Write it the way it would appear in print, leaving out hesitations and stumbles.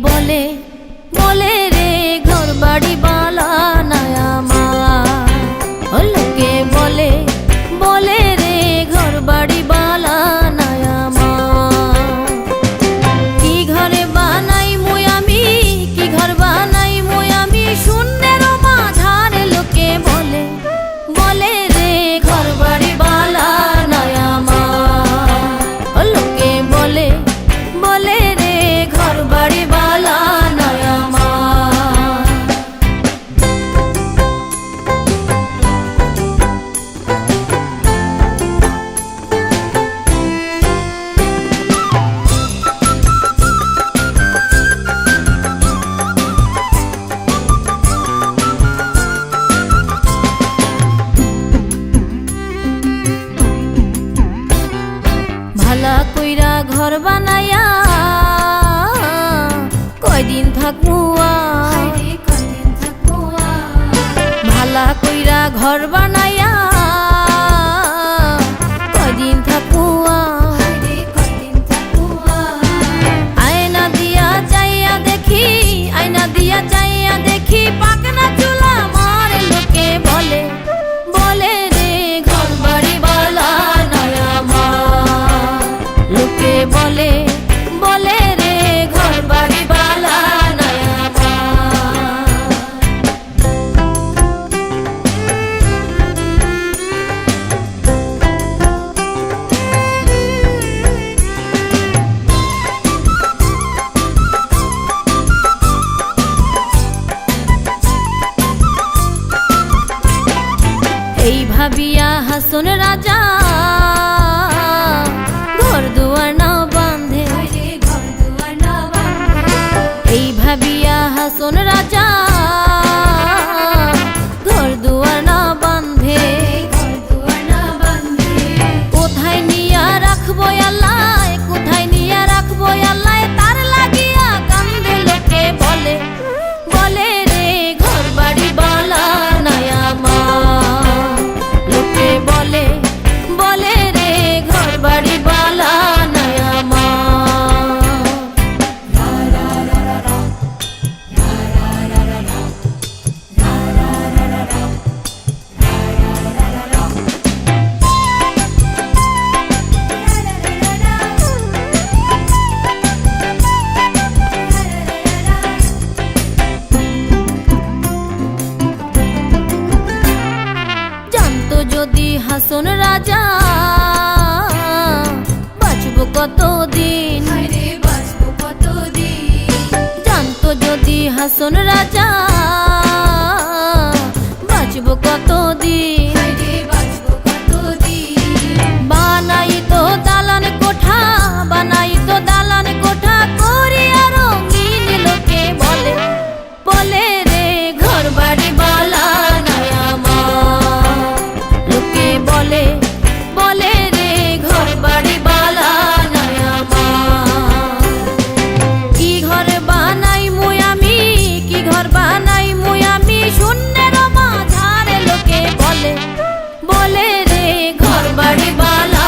বলে বলে রে ঘর বাড়ি বালা নাই আমার। লোকে বলে বলে রে ঘর বাড়ি বালা নাই আমার। কি ঘরে বানাই মুই আমি, কি ঘর বানাই মুই আমি, শূন্যের মাঝারে লোকে বলে বলে রে ঘর বাড়ি বালা নাই আমার। লোকে বলে বলে রে ঘর বাড়ি বালা নাই আমার। ভালা কইরা ঘর বানায়া কয়দিন থাকবো ভালা কইরা ঘর বানায়া কয়দিন থাকবো আয়না দিয়া চাইয়া দেখি, আয়না দিয়া চাইয়া দেখি পাকনা চুলা আমার। লোকে বলে বলে রে ঘর বাড়ি বালা নাই আমার। লোকে বলে বলে রে ঘর বাড়ি বালা নাই আমার। এই ভাবিয়া হাসন রাজা ঘর দুয়ার না বাঁধে, এই ভাবিয়া হাসন রাজা ঘর দুয়ার না বাঁধে। কোথায় নিয়া রাখবো আল্লাহ, কোথায় নিয়া রাখবো আল্লাহ, তার লাগিয়া কান্দে। লোকে বলে বলে রে ঘর বাড়ি বালা নাই আমার। লোকে বলে বলে রে ঘর বাড়ি বালা নাই আমার। জানতো যদি হাসন রাজা বাঁচবো কতদিন, জানতো যদি হাসন রাজা বাঁচবো কতদিন। বানাই তো দালান কোঠা, বানাই তো দালান কোঠা করিয়া রঙিন। লোকে বলে বলে রে ঘর বাড়ি বালা নাই আমার। লোকে বলে বলে রে ঘর বাড়ি বালা নাই আমার। কি ঘর বানাই মুই আমি, কি ঘর বানাই মুই আমি, শূন্যের মাঝারে লোকে বলে বলে রে ঘর বাড়ি বালা